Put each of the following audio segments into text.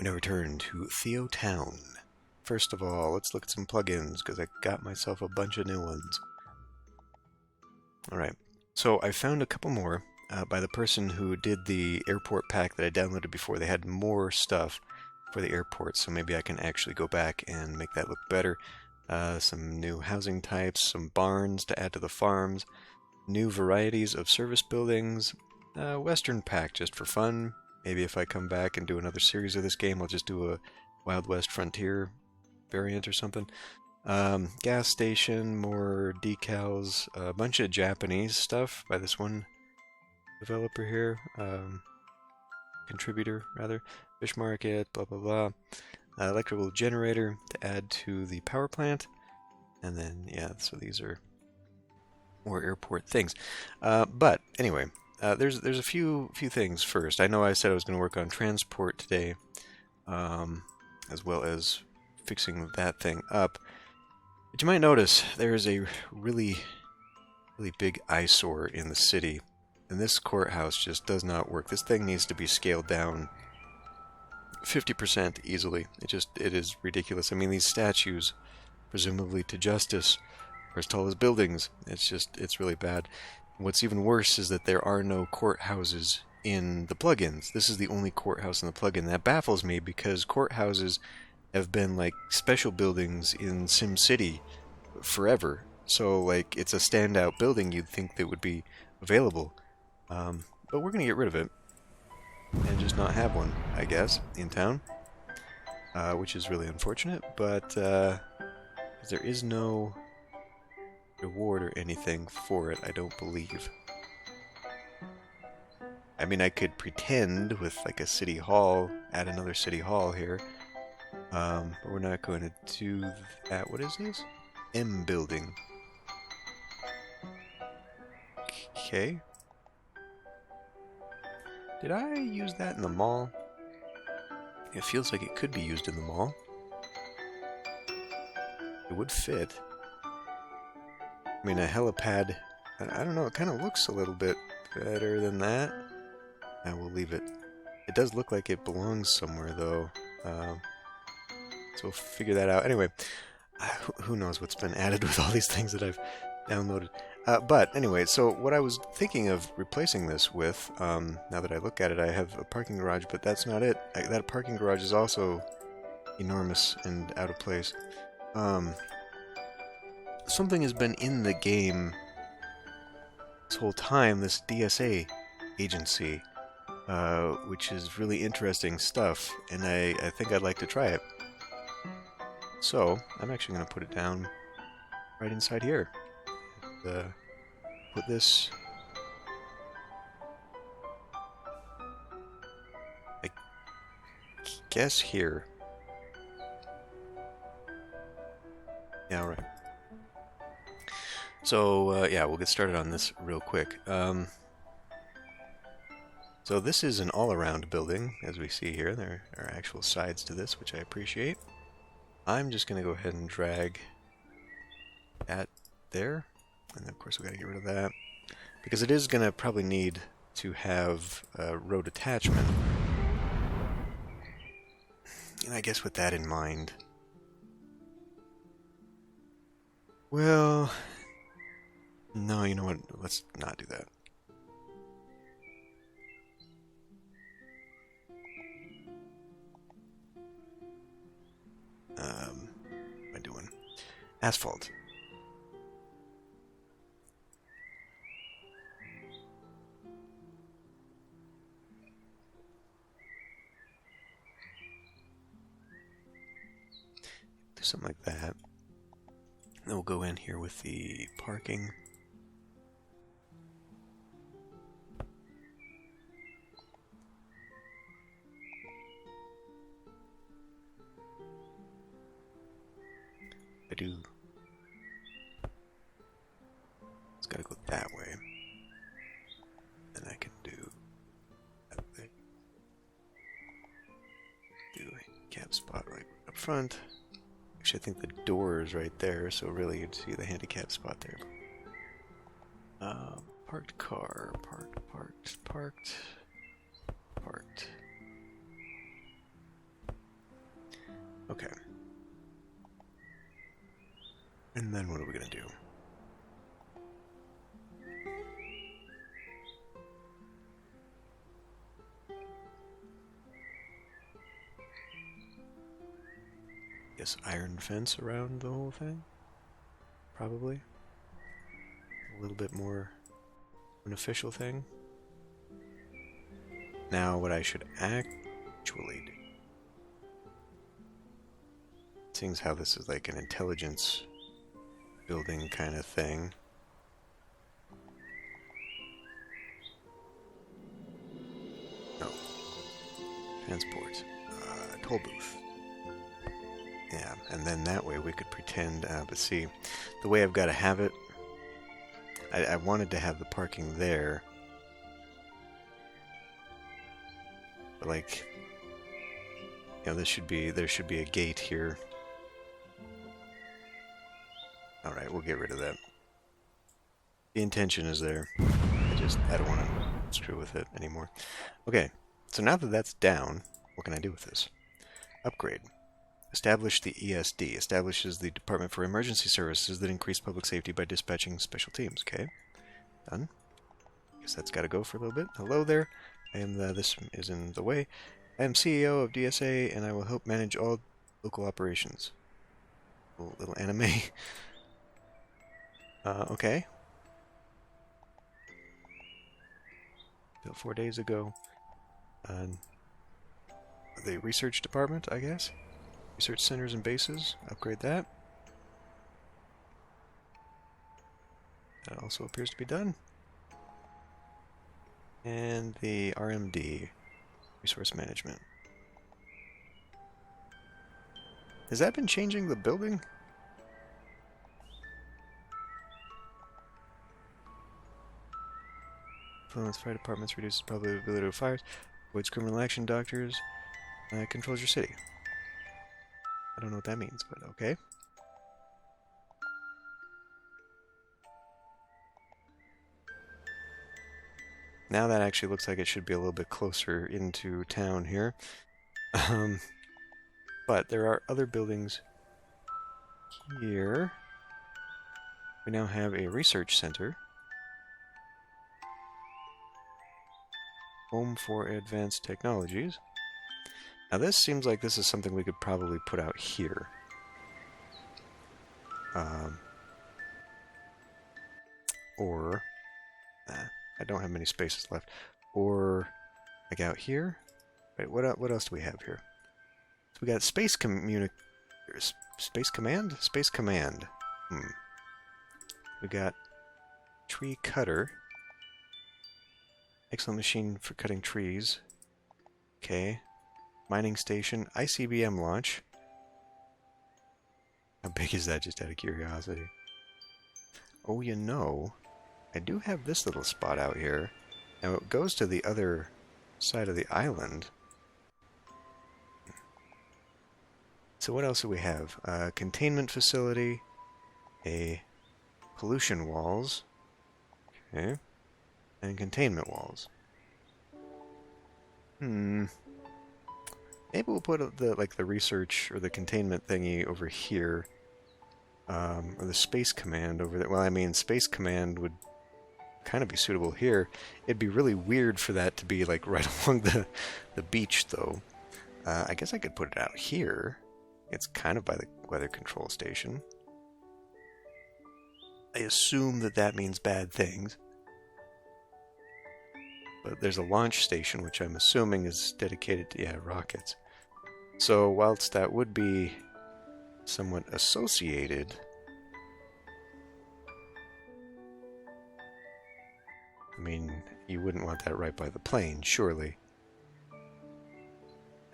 We now return to TheoTown. First of all, let's look at some plugins, because I got myself a bunch of new ones. Alright, so I found a couple more by the person who did the airport pack that I downloaded before. They had more stuff for the airport, so maybe I can actually go back and make that look better. Some new housing types, some barns to add to the farms, new varieties of service buildings, Western pack just for fun. Maybe if I come back and do another series of this game, I'll just do a Wild West Frontier variant or something. Gas station, more decals, a bunch of Japanese stuff by this one developer here, contributor rather, fish market, blah blah blah, electrical generator to add to the power plant, and then yeah, so these are more airport things. But anyway, there's a few things first. I know I said I was going to work on transport today, as well as fixing that thing up. But you might notice there's a really big eyesore in the city, and this courthouse just does not work. This thing needs to be scaled down 50% easily. It is ridiculous. I mean, these statues, presumably to justice, are as tall as buildings. It's really bad. What's even worse is that there are no courthouses in the plugins. This is the only courthouse in the plugin. That baffles me because courthouses have been like special buildings in SimCity forever. So like it's a standout building you'd think that would be available. But we're going to get rid of it and just not have one, I guess, in town. Which is really unfortunate, but there is no reward or anything for it, I don't believe. I mean, I could pretend with like a city hall, add another city hall here, but we're not going to do that. What is this? M building. Okay. Did I use that in the mall? It feels like it could be used in the mall. It would fit. I mean, a helipad, I don't know, it kind of looks a little bit better than that. I will leave it. It does look like it belongs somewhere, though. So we'll figure that out. Anyway, who knows what's been added with all these things that I've downloaded. But anyway, so what I was thinking of replacing this with, now that I look at it, I have a parking garage, but that's not it. That parking garage is also enormous and out of place. Something has been in the game this whole time, this DSA agency, which is really interesting stuff, and I think I'd like to try it. So, I'm actually going to put it down right inside here. Put this, I guess, here. Yeah, alright. So, yeah, we'll get started on this real quick. So this is an all-around building, as we see here. There are actual sides to this, which I appreciate. I'm just going to go ahead and drag that there. And of course we got to get rid of that. Because it is going to probably need to have road attachment. And I guess with that in mind... Well... No, you know what? Let's not do that. What am I doing? Asphalt. Do something like that. Then we'll go in here with the parking. I do. It's gotta go that way. Then I can do that way. Do a cap spot right up front. Actually, I think the door is right there, so really you'd see the handicap spot there. Parked car. Parked. Okay. And then what are we going to do? Guess iron fence around the whole thing? Probably. A little bit more an official thing. Now what I should actually do, seeing as how this is like an intelligence building kind of thing. No. Transport. Toll booth. Yeah, and then that way we could pretend, but see, the way I've got to have it, I wanted to have the parking there, but like, you know, there should be a gate here. Alright, we'll get rid of that. The intention is there. I don't want to screw with it anymore. Okay, so now that that's down, what can I do with this? Upgrade. Establish the ESD. Establishes the Department for Emergency Services that increase public safety by dispatching special teams. Okay, done. Guess that's got to go for a little bit. Hello there. I am this is in the way. I am CEO of DSA, and I will help manage all local operations. Little anime. Okay. Built 4 days ago. The research department, I guess. Research centers and bases. Upgrade that. That also appears to be done. And the RMD, resource management. Has that been changing the building? Influence fire departments, reduces probability of fires, avoids criminal action, doctors, controls your city. I don't know what that means, but okay. Now that actually looks like it should be a little bit closer into town here. But there are other buildings here. We now have a research center. Home for Advanced Technologies. Now this seems like this is something we could probably put out here. Or I don't have many spaces left. Or like out here. Wait, what else do we have here? So we got Space Command? Space Command. We got Tree Cutter. Excellent machine for cutting trees. Okay. Mining station. ICBM launch. How big is that, just out of curiosity? Oh, you know, I do have this little spot out here. Now it goes to the other side of the island. So what else do we have? Containment facility. A pollution walls. Okay. And containment walls. Maybe we'll put the research or the containment thingy over here, or the Space Command over there. Well, I mean, Space Command would kind of be suitable here. It'd be really weird for that to be like right along the beach, though. I guess I could put it out here. It's kind of by the weather control station. I assume that means bad things. But there's a launch station, which I'm assuming is dedicated to, rockets. So, whilst that would be somewhat associated, I mean, you wouldn't want that right by the plane, surely.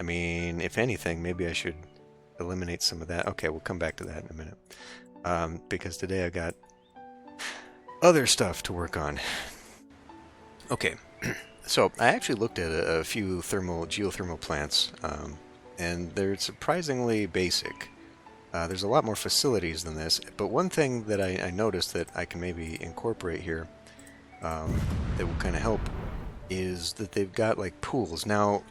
I mean, if anything, maybe I should eliminate some of that. Okay, we'll come back to that in a minute. Because today I got other stuff to work on. Okay. So, I actually looked at a few geothermal plants, and they're surprisingly basic. There's a lot more facilities than this, but one thing that I noticed that I can maybe incorporate here that will kind of help is that they've got like pools. Now,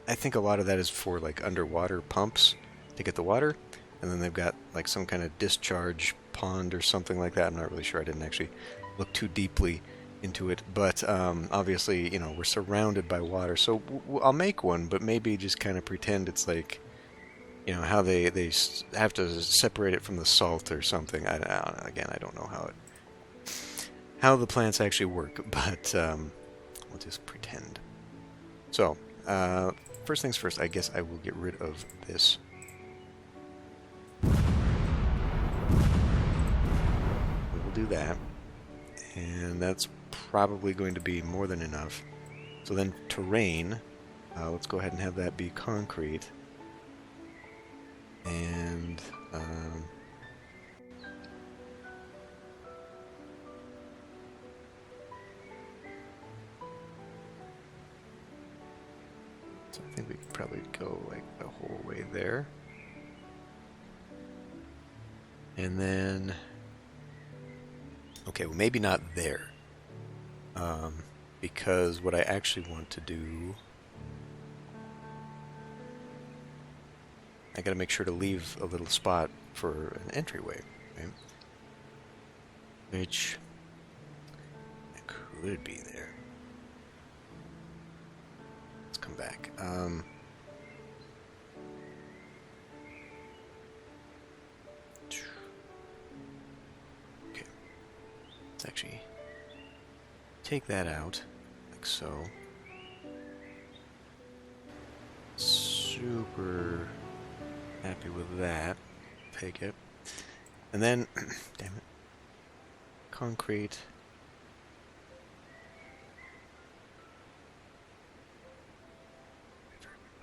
I think a lot of that is for like underwater pumps, to get the water, and then they've got like some kind of discharge pond or something like that. I'm not really sure. I didn't actually look too deeply into it, but obviously, you know, we're surrounded by water, so I'll make one, but maybe just kind of pretend it's like, you know, how they have to separate it from the salt or something. I don't know. Again, I don't know how the plants actually work, but we'll just pretend. So, first things first, I guess I will get rid of this. We will do that, and that's probably going to be more than enough. So then terrain, let's go ahead and have that be concrete. And so I think we could probably go like the whole way there. And then, okay, well maybe not there. Because what I actually want to do, I gotta make sure to leave a little spot for an entryway, right? Which could be there. Let's come back. Okay. Let's actually take that out, like so. Super happy with that. Take it. And then, damn it, concrete.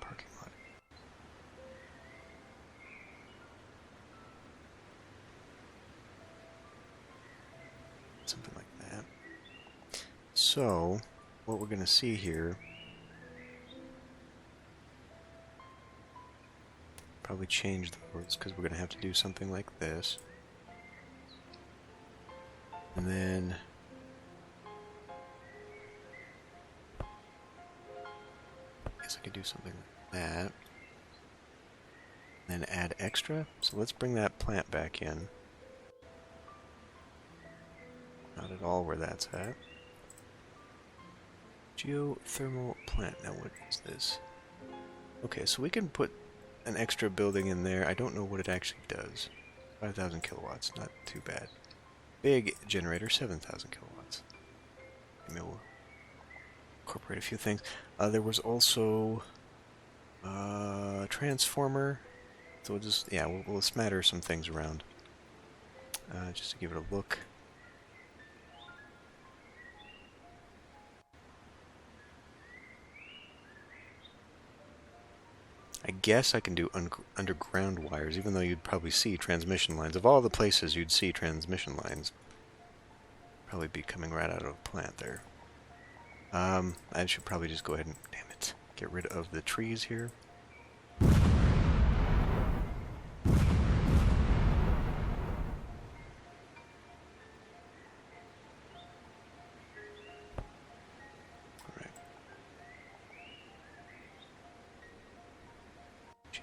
Parking lot. Something like that. So, what we're going to see here, probably change the words because we're going to have to do something like this. And then I guess I could do something like that. Then add extra. So let's bring that plant back in. Not at all where that's at. Geothermal plant. Now what is this? Okay, so we can put an extra building in there. I don't know what it actually does. 5,000 kilowatts, not too bad. Big generator, 7,000 kilowatts. Maybe we'll incorporate a few things. There was also a transformer. So we'll just, yeah, we'll smatter some things around. Just to give it a look. I guess I can do underground wires, even though you'd probably see transmission lines. Of all the places you'd see transmission lines, probably be coming right out of a plant there. I should probably just go ahead and, damn it, get rid of the trees here.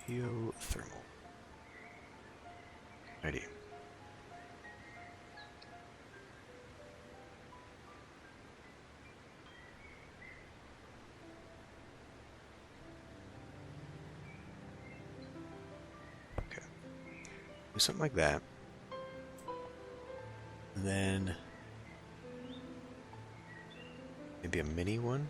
Geothermal. Ready. Okay. Do something like that. And then maybe a mini one.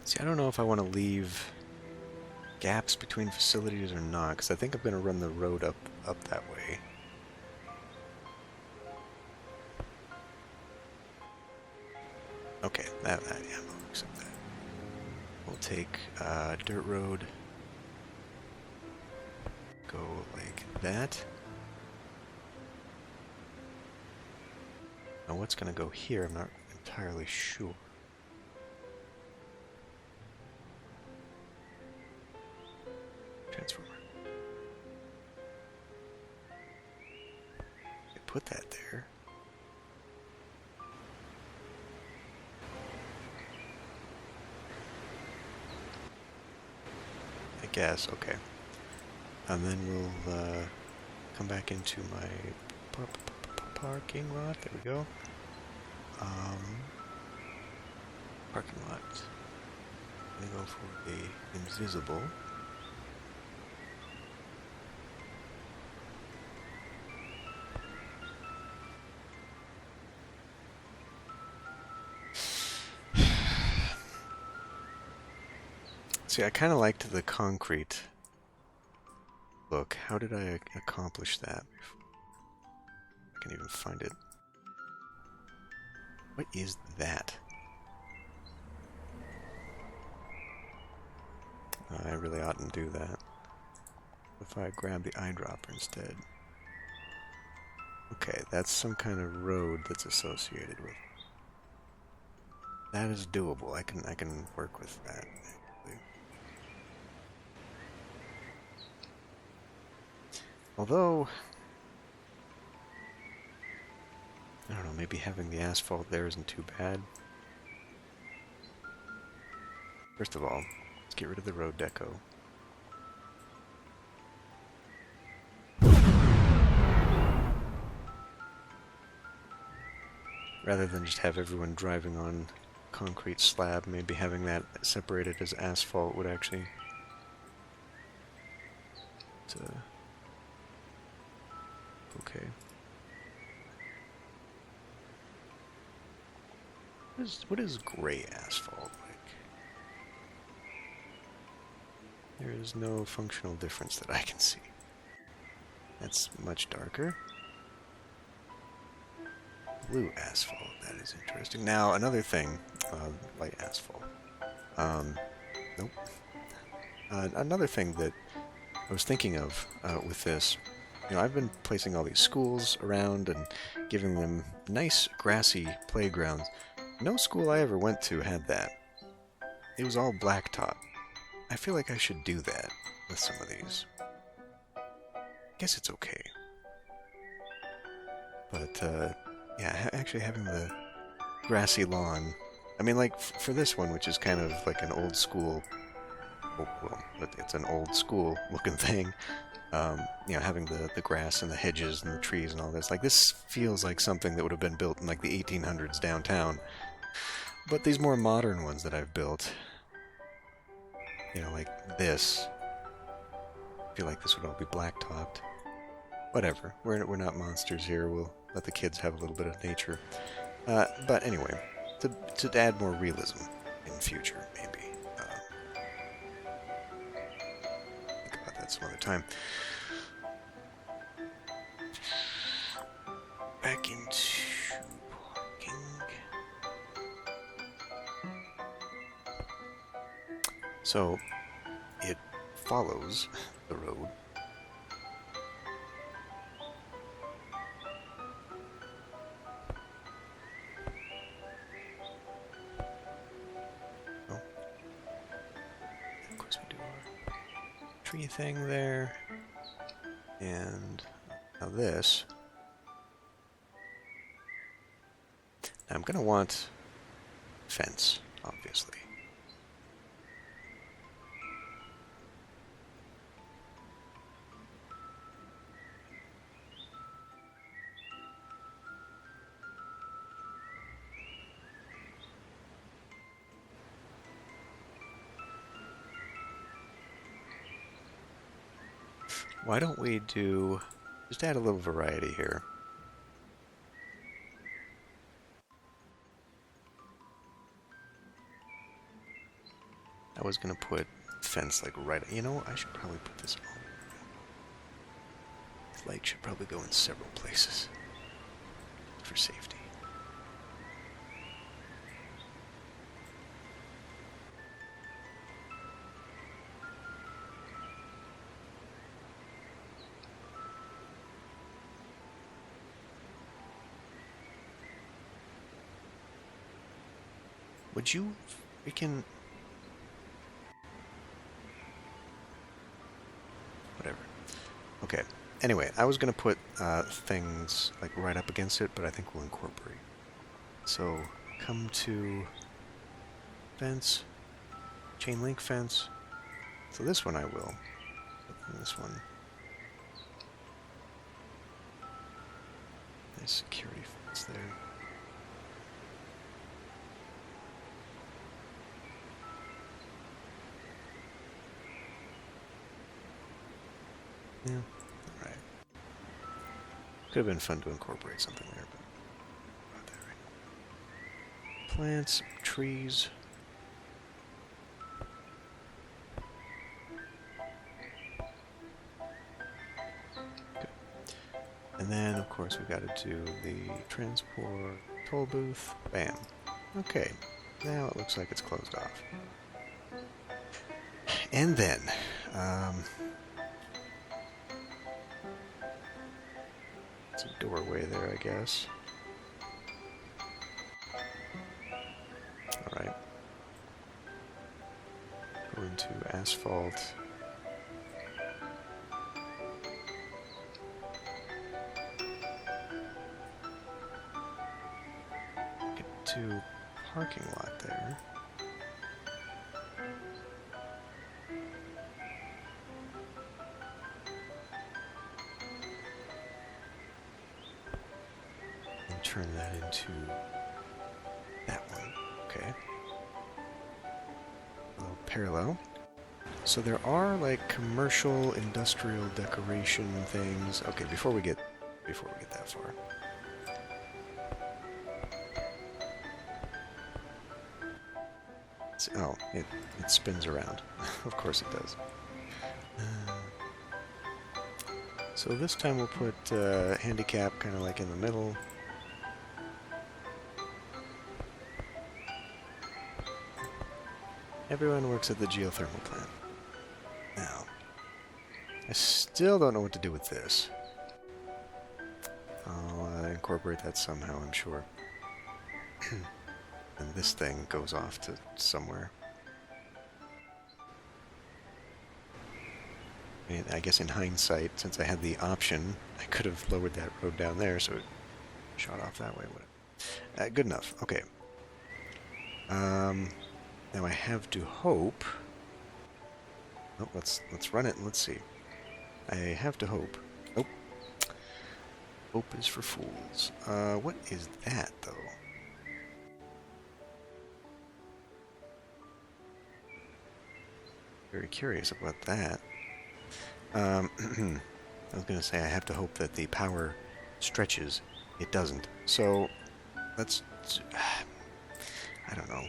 See, I don't know if I want to leave gaps between facilities or not, because I think I'm going to run the road up that way. Okay, yeah, we'll accept that. We'll take dirt road, go like that. Now what's going to go here, I'm not entirely sure. Transformer. They put that there. I guess, okay. And then we'll come back into my parking lot. There we go. Parking lot. I'm gonna go for a invisible. See, I kind of liked the concrete look. How did I accomplish that? I can even find it. What is that? I really oughtn't do that. If I grab the eyedropper instead. Okay, that's some kind of road that's associated with. That is doable. I can work with that. Actually. Although, I don't know, maybe having the asphalt there isn't too bad. First of all, let's get rid of the road deco. Rather than just have everyone driving on concrete slab, maybe having that separated as asphalt would actually... okay. What is gray asphalt like? There is no functional difference that I can see. That's much darker. Blue asphalt, that is interesting. Now, another thing, light asphalt. Nope. Another thing that I was thinking of with this, you know, I've been placing all these schools around and giving them nice grassy playgrounds. No school I ever went to had that. It was all blacktop. I feel like I should do that with some of these. I guess it's okay. But, yeah, actually having the grassy lawn. I mean, like, for this one, which is kind of like an old school... well, it's an old school looking thing. You know, having the grass and the hedges and the trees and all this. Like, this feels like something that would have been built in, like, the 1800s downtown. But these more modern ones that I've built, you know, like this, I feel like this would all be blacktopped. Whatever. We're not monsters here. We'll let the kids have a little bit of nature. But anyway, to add more realism in future, maybe. Think about that some other time. Back into parking. So, it follows the road. Oh. Of course we do our tree thing there. And now this. Now I'm going to want fence, obviously. Why don't we just add a little variety here. I was going to put fence like right, you know, I should probably put this on. This light should probably go in several places for safety. Would you freaking... Whatever. Okay. Anyway, I was going to put things like right up against it, but I think we'll incorporate. So, come to fence, chain link fence. So this one I will. And this one. Nice security fence there. Yeah, alright. Could have been fun to incorporate something there, but not that right. Plants, trees. Good. And then, of course, we've got to do the transport toll booth. Bam. Okay. Now it looks like it's closed off. And then, it's a doorway there, I guess. Alright. Go into asphalt. Get to parking lot there. Turn that into that one. Okay. A little parallel. So there are like commercial, industrial decoration things. Okay, before we get that far. Oh, it spins around. Of course it does. So this time we'll put handicap kind of like in the middle. Everyone works at the geothermal plant. Now, I still don't know what to do with this. I'll incorporate that somehow, I'm sure. And this thing goes off to somewhere. I mean, I guess in hindsight, since I had the option, I could have lowered that road down there so it shot off that way. Good enough. Okay. Now I have to hope. Oh, let's run it and let's see. I have to hope. Nope. Hope is for fools. What is that though? Very curious about that. I was gonna say I have to hope that the power stretches. It doesn't. So let's. I don't know.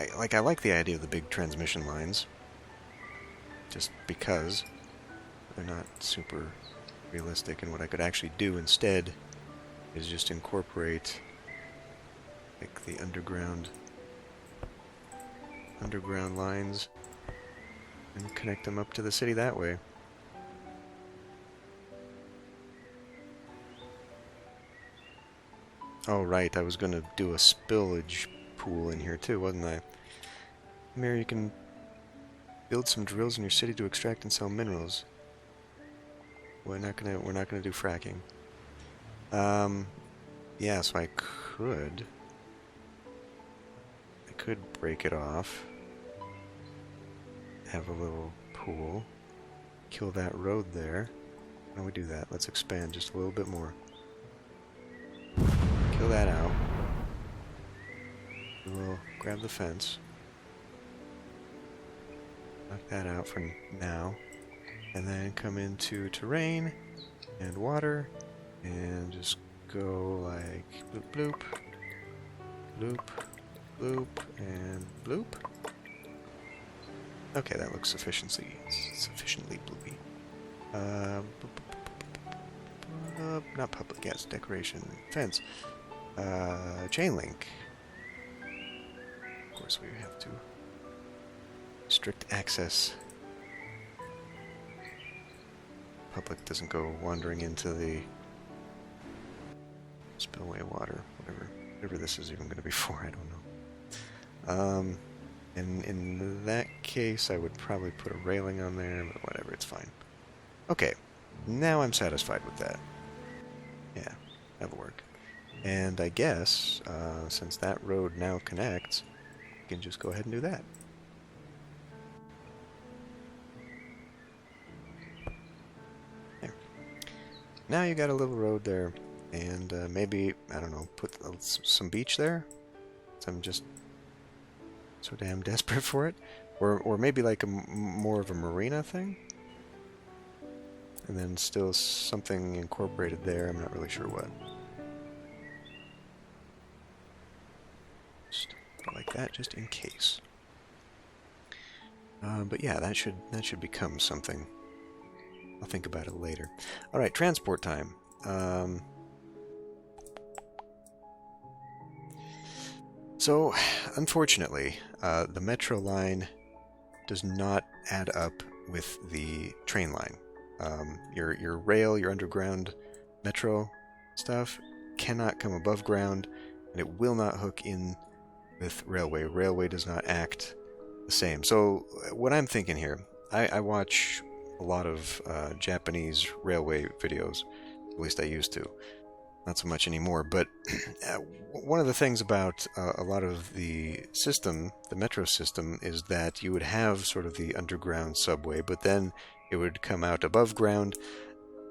I like the idea of the big transmission lines, just because they're not super realistic, and what I could actually do instead is just incorporate like the underground lines and connect them up to the city that way. Oh right, I was going to do a spillage pool in here too, wasn't I? Mary, you can build some drills in your city to extract and sell minerals. We're not gonna do fracking. Yeah, so I could break it off. Have a little pool. Kill that road there. How do we do that? Let's expand just a little bit more. Kill that out. We'll grab the fence. Knock that out for now. And then come into terrain and water and just go like bloop, bloop, bloop, bloop, and bloop. Okay, that looks sufficiently bloopy. Not public, yes, decoration, fence, chain link. Of course, we have to strict access. Public doesn't go wandering into the spillway water, whatever Whatever this is even going to be for, I don't know. And in that case, I would probably put a railing on there, but whatever, it's fine. Okay, now I'm satisfied with that. Yeah, that'll work. And I guess, since that road now connects, we can just go ahead and do that. There. Now you got a little road there, and maybe, I don't know, put some beach there? So I'm just so damn desperate for it. Or maybe like more of a marina thing? And then still something incorporated there, I'm not really sure what. Just like that, just in case. But yeah, that should become something. I'll think about it later. Alright, transport time. So, unfortunately, the metro line does not add up with the train line. Your rail, your underground metro stuff cannot come above ground, and it will not hook in with railway. Railway does not act the same. So what I'm thinking here, I watch a lot of Japanese railway videos, at least I used to. Not so much anymore, but one of the things about a lot of the system, the metro system, is that you would have sort of the underground subway, but then it would come out above ground,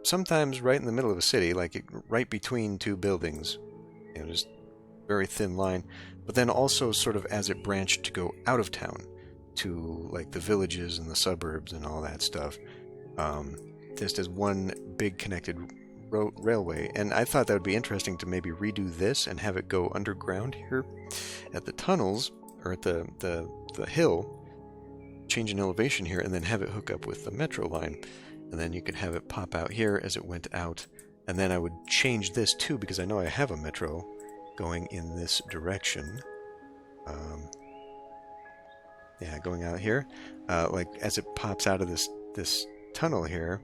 sometimes right in the middle of a city, like right between two buildings, just very thin line, but then also sort of as it branched to go out of town to like the villages and the suburbs and all that stuff, just as one big connected railway. And I thought that would be interesting to maybe redo this and have it go underground here at the tunnels, or at the hill, change in elevation here, and then have it hook up with the metro line, and then you could have it pop out here as it went out. And then I would change this too, because I know I have a metro going in this direction. Yeah, going out here, like as it pops out of this tunnel here,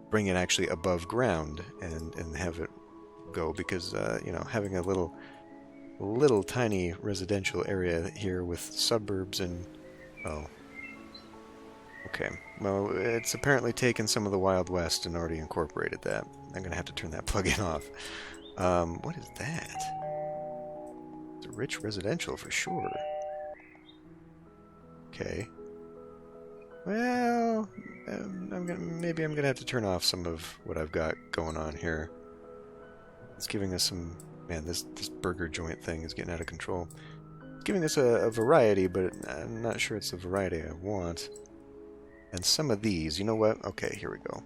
bring it actually above ground and have it go, because having a little tiny residential area here with suburbs and okay, well, it's apparently taken some of the Wild West and already incorporated that. I'm gonna have to turn that plug-in off. What is that? It's a rich residential for sure. Okay. Well, maybe I'm gonna have to turn off some of what I've got going on here. It's giving us some... Man, this burger joint thing is getting out of control. It's giving us a variety, but I'm not sure it's the variety I want. And some of these, you know what? Okay, here we go.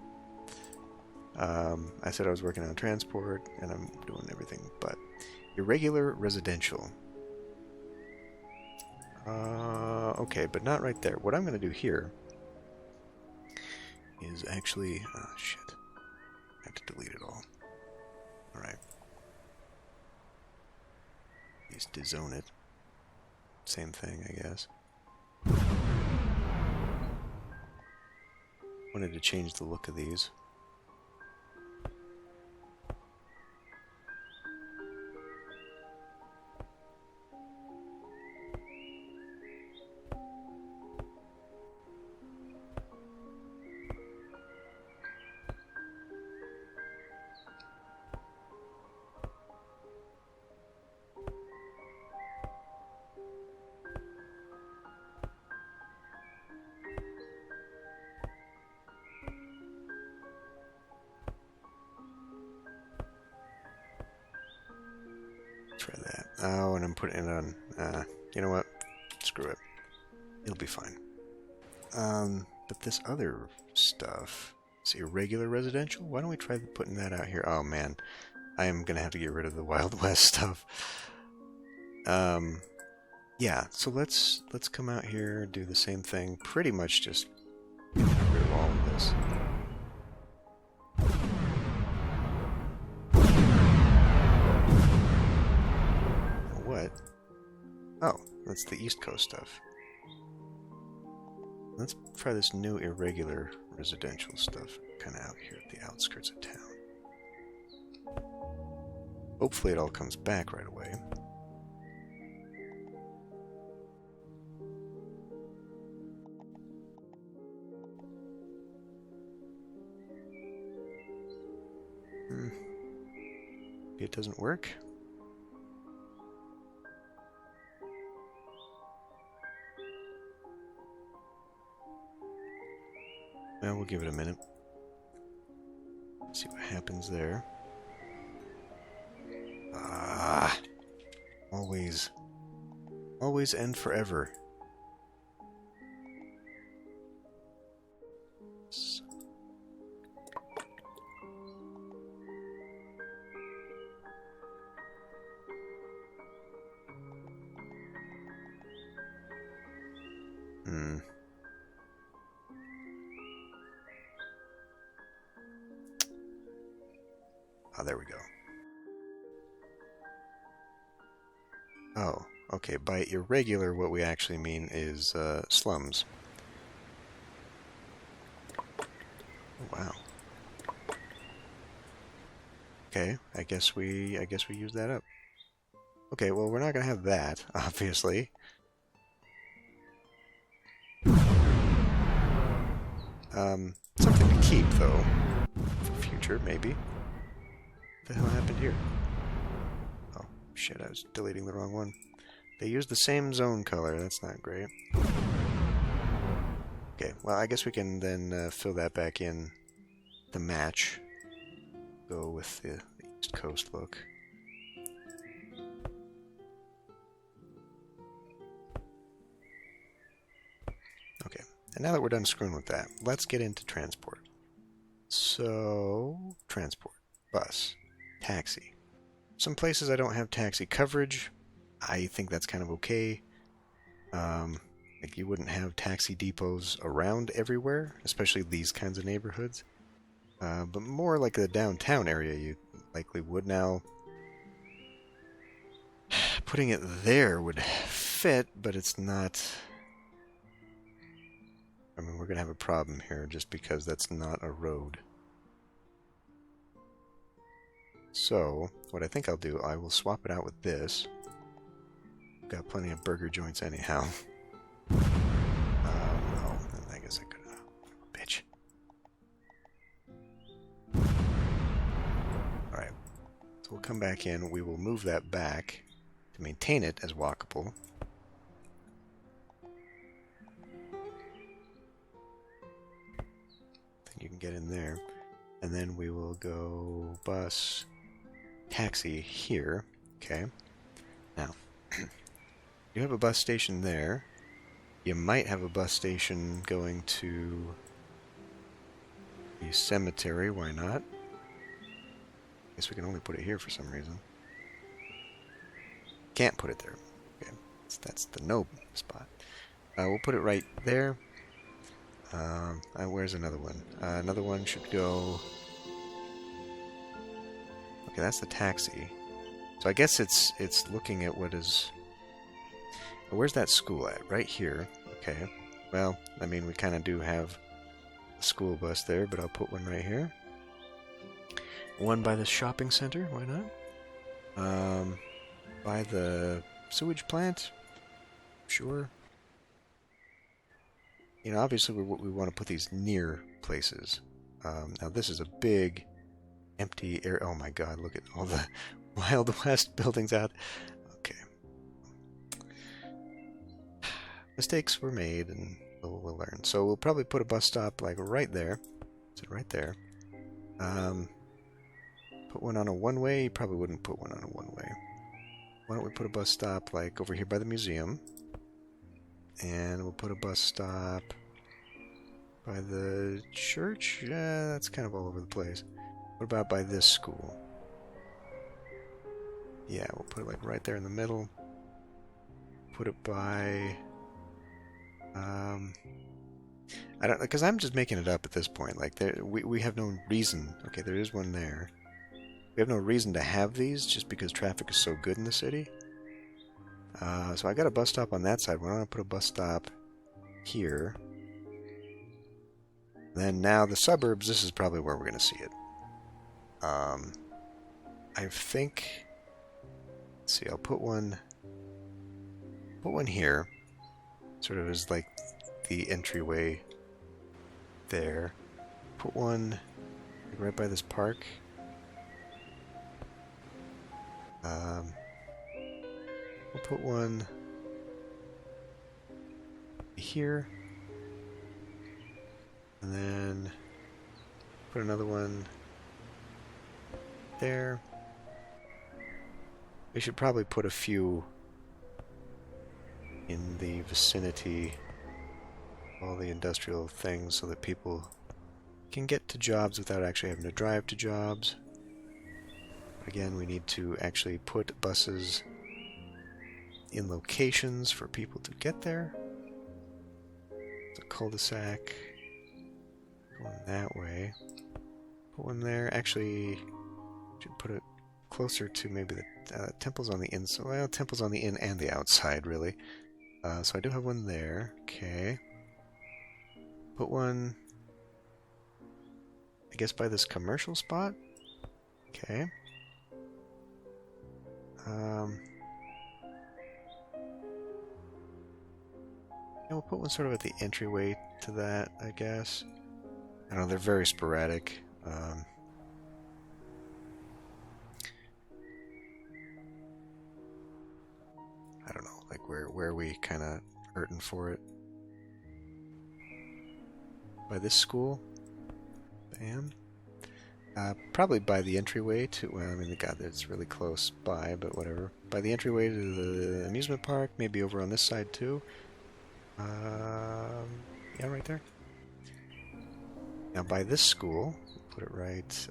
I said I was working on transport, and I'm doing everything but irregular residential. Okay, but not right there. What I'm going to do here is actually... Oh, shit. I have to delete it all. Alright. Just dezone it. Same thing, I guess. Wanted to change the look of these. Try that. Oh, and I'm putting it on... you know what? Screw it. It'll be fine. But this other stuff... It's irregular residential? Why don't we try putting that out here? Oh, man. I am going to have to get rid of the Wild West stuff. Yeah, so let's come out here, do the same thing. Pretty much just get rid of all of this. What? Oh, that's the East Coast stuff. Let's try this new irregular residential stuff kind of out here at the outskirts of town. Hopefully it all comes back right away. It doesn't work. Well, we'll give it a minute. See what happens there. Ah! Always. Always and forever. Oh, there we go. Oh, okay. By irregular, what we actually mean is slums. Oh, wow. Okay, I guess we use that up. Okay, well, we're not gonna have that, obviously. Something to keep, though, for future, maybe. What the hell happened here? Oh, shit, I was deleting the wrong one. They used the same zone color, that's not great. Okay, well, I guess we can then fill that back in the match. Go with the East Coast look. Okay, and now that we're done screwing with that, let's get into transport. So, transport. Bus. Taxi. Some places I don't have taxi coverage. I think that's kind of okay. Like you wouldn't have taxi depots around everywhere, especially these kinds of neighborhoods. But more like the downtown area you likely would now. Putting it there would fit, but it's not. I mean, we're going to have a problem here just because that's not a road. So, what I think I'll do, I will swap it out with this. Got plenty of burger joints anyhow. No, I guess I could have. Bitch. Alright. So we'll come back in. We will move that back to maintain it as walkable. Then you can get in there. And then we will go bus, taxi here. Okay. Now, you have a bus station there. You might have a bus station going to the cemetery. Why not? Guess we can only put it here for some reason. Can't put it there. Okay, that's the no spot. We'll put it right there. Where's another one? Another one should go. Okay, that's the taxi. So I guess it's looking at what is. Where's that school at? Right here. Okay. Well, I mean, we kind of do have a school bus there, but I'll put one right here. One by the shopping center. Why not? By the sewage plant. Sure. You know, obviously we want to put these near places. Now this is a big, empty area. Oh my God! Look at all the Wild West buildings out. Okay. Mistakes were made, and we'll learn. So we'll probably put a bus stop like right there. Is it right there? Put one on a one-way. You probably wouldn't put one on a one-way. Why don't we put a bus stop like over here by the museum? And we'll put a bus stop by the church. Yeah, that's kind of all over the place. What about by this school? Yeah, we'll put it like right there in the middle. Put it by. I don't, because I'm just making it up at this point. Like we have no reason. Okay, there is one there. We have no reason to have these just because traffic is so good in the city. So I got a bus stop on that side. Why don't I put a bus stop here? Then now the suburbs, this is probably where we're going to see it. I think let's see, I'll put one here, sort of as like the entryway there. Put one like, right by this park. We'll put one here, and then put another one there. We should probably put a few in the vicinity of all the industrial things so that people can get to jobs without actually having to drive to jobs. Again, we need to actually put buses in locations for people to get there. It's a cul-de-sac going that way. Put one there. Actually, should put it closer to maybe the temple's on the inside. Well, temple's on the in and the outside, really. So I do have one there. Okay. Put one, I guess, by this commercial spot. Okay. Yeah, we'll put one sort of at the entryway to that, I guess. I don't know, they're very sporadic. I don't know, like where we kind of hurting for it. By this school. Bam. Probably by the entryway to, well, I mean, God, it's really close by, but whatever. By the entryway to the amusement park, maybe over on this side too. Yeah, right there. Now by this school, put it right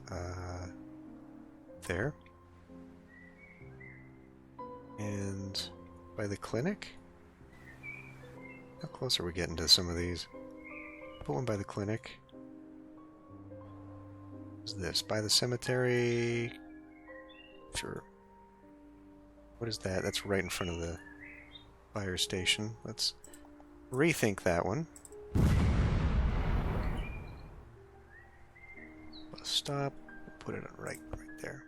there. And by the clinic. How close are we getting to some of these? Put one by the clinic. What's this? By the cemetery? Sure. What is that? That's right in front of the fire station. Let's rethink that one. Bus stop. Put it on right there.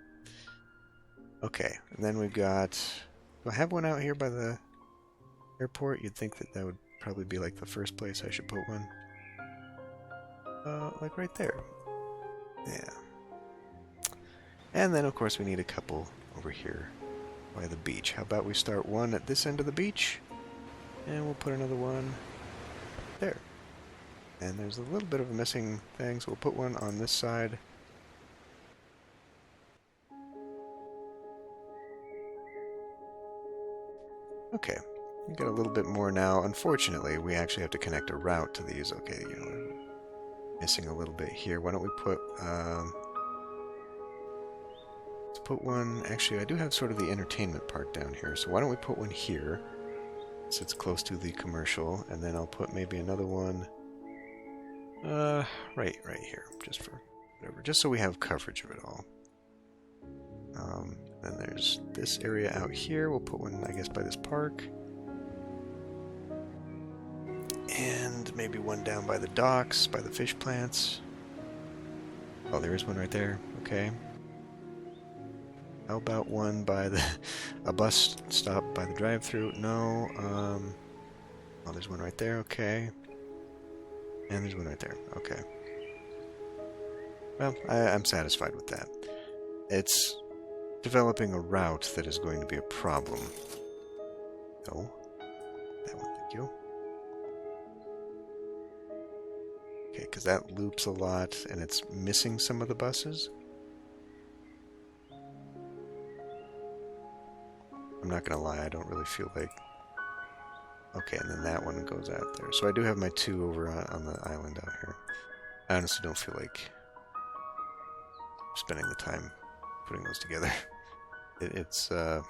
Okay, and then we've got... Do I have one out here by the airport? You'd think that would probably be like the first place I should put one. Like right there. Yeah. And then, of course, we need a couple over here by the beach. How about we start one at this end of the beach, and we'll put another one there. And there's a little bit of a missing thing, so we'll put one on this side. Okay, we got a little bit more now. Unfortunately, we actually have to connect a route to these. Okay, you know, we're missing a little bit here. Why don't we put, let's put one, actually I do have sort of the entertainment part down here, so why don't we put one here, so it's close to the commercial, and then I'll put maybe another one, right here, just for whatever, just so we have coverage of it all. Then there's this area out here, we'll put one, I guess, by this park. And maybe one down by the docks, by the fish plants. Oh, there is one right there. Okay. How about one by the a bus stop by the drive-thru? No. Oh, there's one right there. Okay. And there's one right there. Okay. Well, I'm satisfied with that. It's developing a route that is going to be a problem. No. That one, thank you. Okay, because that loops a lot, and it's missing some of the buses. I'm not gonna lie, I don't really feel like... Okay, and then that one goes out there. So I do have my two over on the island out here. I honestly don't feel like spending the time putting those together. It's, I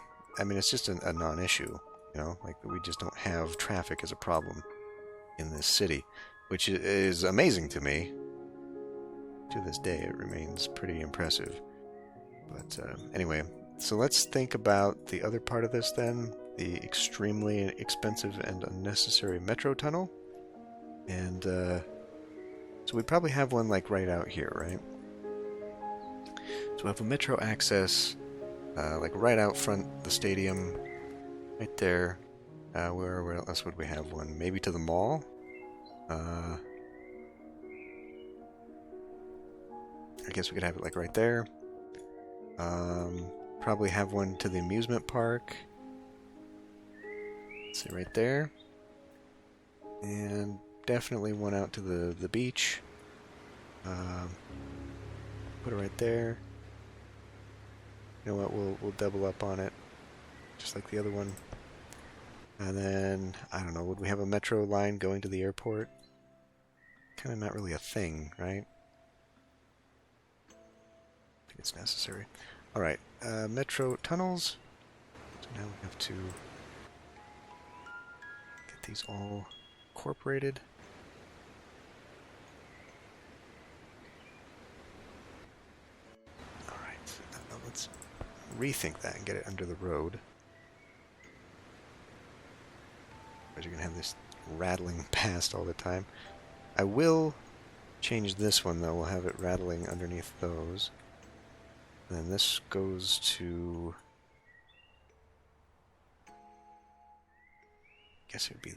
mean, it's just a non-issue, you know? Like, we just don't have traffic as a problem in this city, which is amazing to me. To this day, it remains pretty impressive. But, anyway, so let's think about the other part of this then, the extremely expensive and unnecessary metro tunnel. And, so we probably have one, like, right out here, right? So we have a metro access like right out front the stadium, right there. Where else would we have one? Maybe to the mall? I guess we could have it like right there. Probably have one to the amusement park. Let's see, right there. And definitely one out to the beach. Put it right there. You know what, we'll double up on it, just like the other one. And then, I don't know, would we have a metro line going to the airport? Kind of not really a thing, right? I think it's necessary. Alright, metro tunnels. So now we have to get these all incorporated. Alright, let's rethink that and get it under the road. Otherwise you're going to have this rattling past all the time. I will change this one though, we'll have it rattling underneath those. And then this goes to... I guess it would be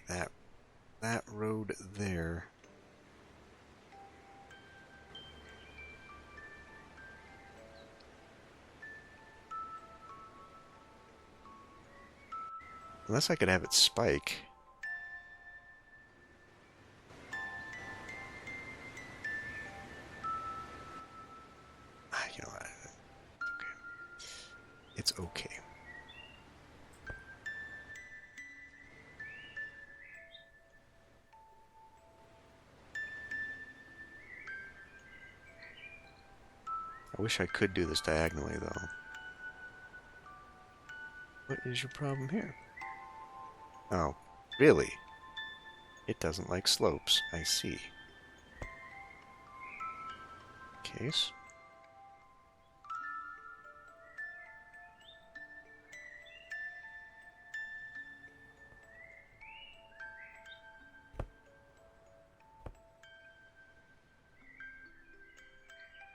that road there. Unless I could have it spike. You know what? It's okay. I wish I could do this diagonally, though. What is your problem here? Oh, really? It doesn't like slopes. I see. Case.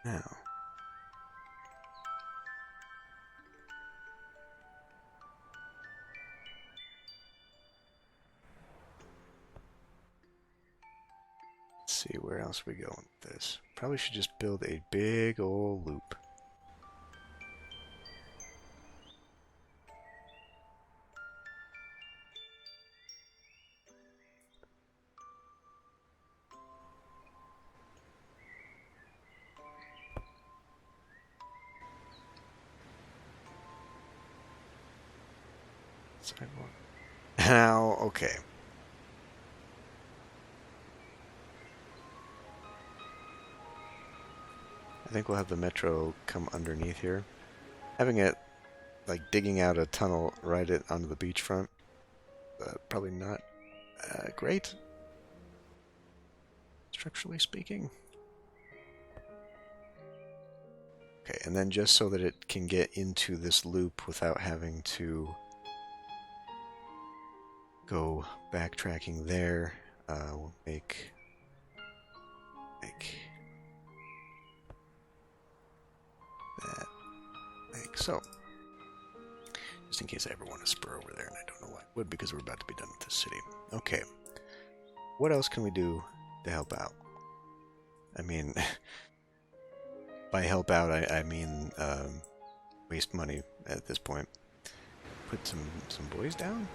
Now. Let's see, where else are we going with this? Probably should just build a big old loop. Sidewalk. Now, okay. I think we'll have the metro come underneath here. Having it, like, digging out a tunnel right onto the beachfront, probably not great, structurally speaking. Okay, and then just so that it can get into this loop without having to go backtracking there, we'll make that like so. Just in case I ever want to spur over there and I don't know why I would, because we're about to be done with this city. Okay. What else can we do to help out? I mean, by help out, I mean waste money at this point. Put some boys down?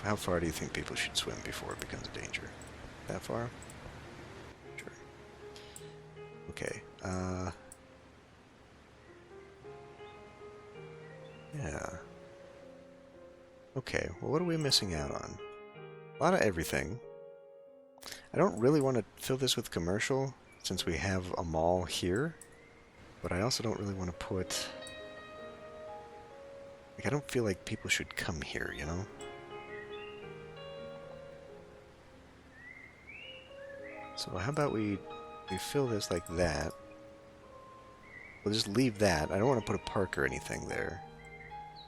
How far do you think people should swim before it becomes a danger? That far? Sure. Okay. Yeah. Okay, well, what are we missing out on? A lot of everything. I don't really want to fill this with commercial, since we have a mall here. But I also don't really want to put... Like, I don't feel like people should come here, you know? So how about we fill this like that. We'll just leave that. I don't want to put a park or anything there.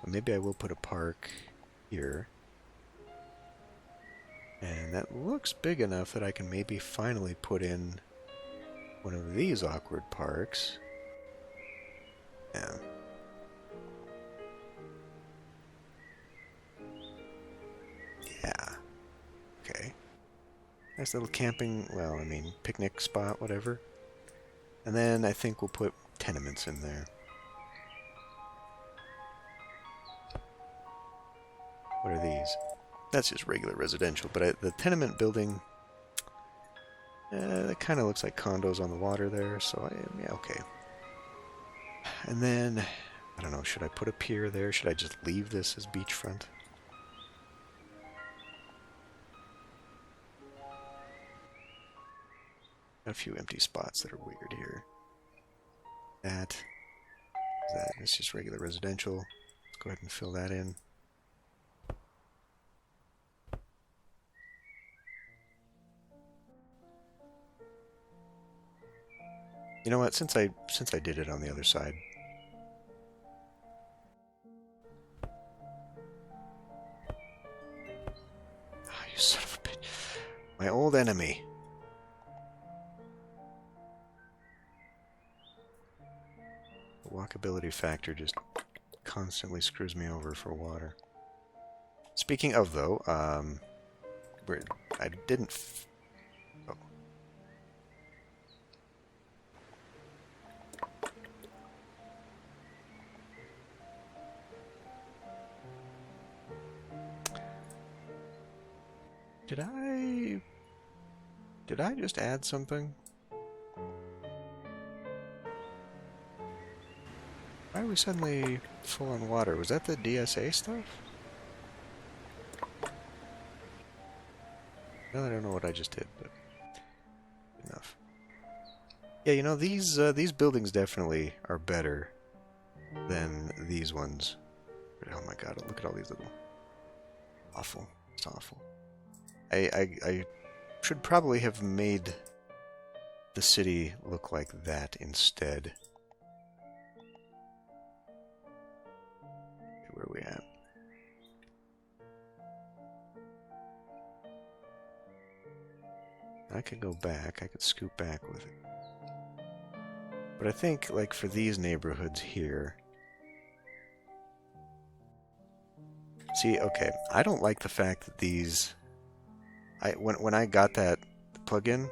But maybe I will put a park here. And that looks big enough that I can maybe finally put in one of these awkward parks. Yeah. Yeah. Okay. Nice little camping, well, I mean, picnic spot, whatever. And then I think we'll put tenements in there. What are these? That's just regular residential, but the tenement building, that kind of looks like condos on the water there, so yeah, okay. And then, I don't know, should I put a pier there? Should I just leave this as beachfront? A few empty spots that are weird here. That. It's just regular residential. Let's go ahead and fill that in. You know what? Since I did it on the other side. Oh, you son of a bitch. My old enemy. The walkability factor just constantly screws me over for water. Speaking of, though, I didn't... Oh. Did I just add something? Why are we suddenly full on water? Was that the DSA stuff? Well, I don't know what I just did, but enough. Yeah, you know, these buildings definitely are better than these ones. Oh my god, look at all these little... Awful. It's awful. I should probably have made the city look like that instead. Where are we at? I could go back. I could scoot back with it. But I think, like, for these neighborhoods here... See, okay, I don't like the fact that these... When I got that plugin,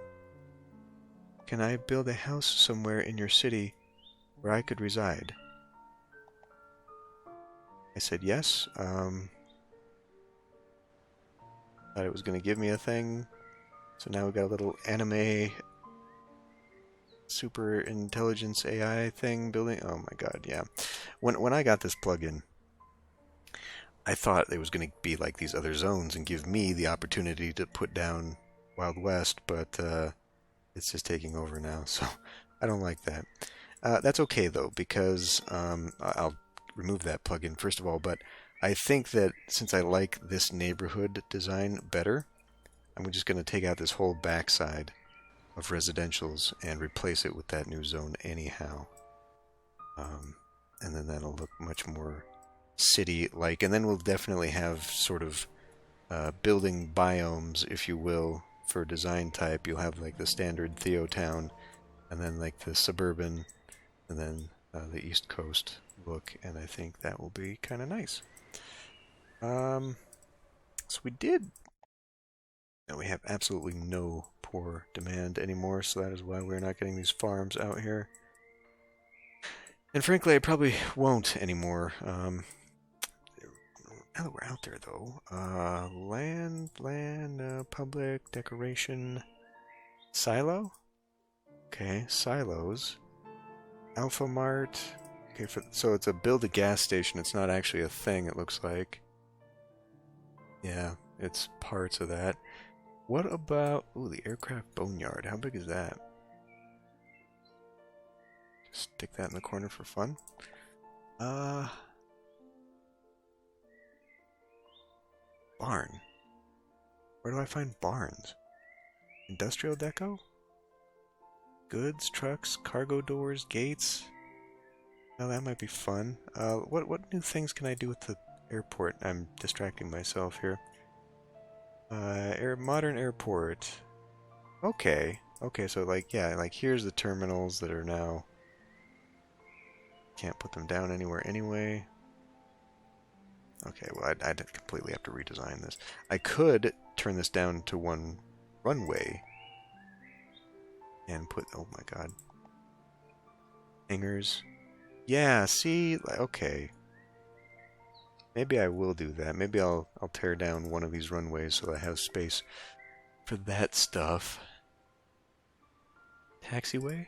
can I build a house somewhere in your city where I could reside? I said yes. Thought it was going to give me a thing. So now we got a little anime super intelligence AI thing building. Oh my god, yeah. When I got this plugin, I thought it was going to be like these other zones and give me the opportunity to put down Wild West, but it's just taking over now, so I don't like that. That's okay, though, because I'll remove that plugin, first of all, but I think that since I like this neighborhood design better, I'm just going to take out this whole backside of residentials and replace it with that new zone anyhow. And then that'll look much more city-like, and then we'll definitely have sort of building biomes, if you will, for design type. You'll have like the standard TheoTown, and then like the suburban, and then the East Coast look, and I think that will be kind of nice. So we did... And we have absolutely no poor demand anymore, so that is why we're not getting these farms out here. And frankly, I probably won't anymore. Now that we're out there, though, land, public, decoration, silo? Okay, silos. Alpha Mart. Okay, so it's a build a gas station. It's not actually a thing, it looks like. Yeah, it's parts of that. What about... Ooh, the aircraft boneyard. How big is that? Just stick that in the corner for fun. Barn. Where do I find barns? Industrial deco? Goods, trucks, cargo doors, gates. Oh, that might be fun. What new things can I do with the airport? I'm distracting myself here. Modern airport. Okay. Okay, so like, yeah, like here's the terminals that are now can't put them down anywhere anyway. Okay, well, I'd completely have to redesign this. I could turn this down to one runway and put, oh my god, hangers. Yeah, see, okay. Maybe I will do that. Maybe I'll tear down one of these runways so I have space for that stuff. Taxiway?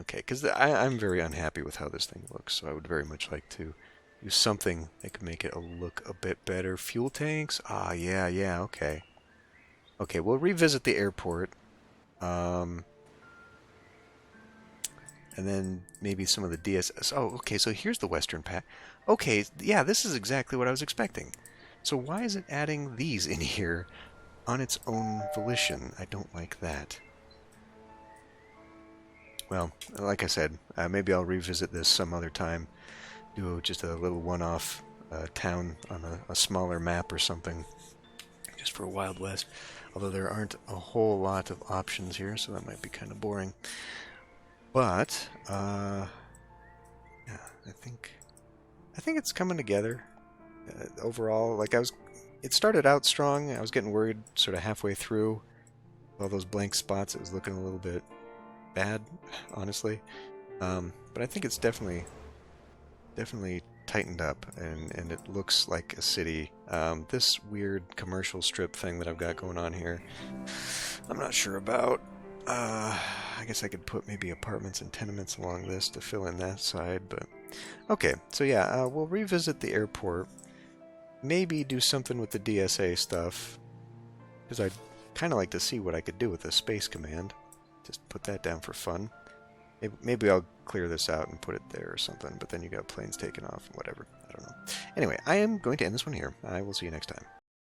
Okay, because I'm very unhappy with how this thing looks, so I would very much like to do something that could make it look a bit better. Fuel tanks? Ah, yeah, okay. Okay, we'll revisit the airport. And then maybe some of the DSS. Oh, okay, so here's the Western Pack. Okay, yeah, this is exactly what I was expecting. So why is it adding these in here on its own volition? I don't like that. Well, like I said, maybe I'll revisit this some other time. Do just a little one-off town on a smaller map or something. Just for Wild West. Although there aren't a whole lot of options here, so that might be kind of boring. But, yeah, I think it's coming together. Overall, like it started out strong. I was getting worried sort of halfway through. All those blank spots, it was looking a little bit bad, honestly. But I think it's definitely tightened up, and it looks like a city. This weird commercial strip thing that I've got going on here, I'm not sure about. I guess I could put maybe apartments and tenements along this to fill in that side, but okay. So yeah, we'll revisit the airport. Maybe do something with the DSA stuff, because I'd kind of like to see what I could do with the space command. Just put that down for fun. Maybe I'll clear this out and put it there or something, but then you got planes taking off, whatever. I don't know. Anyway, I am going to end this one here. I will see you next time.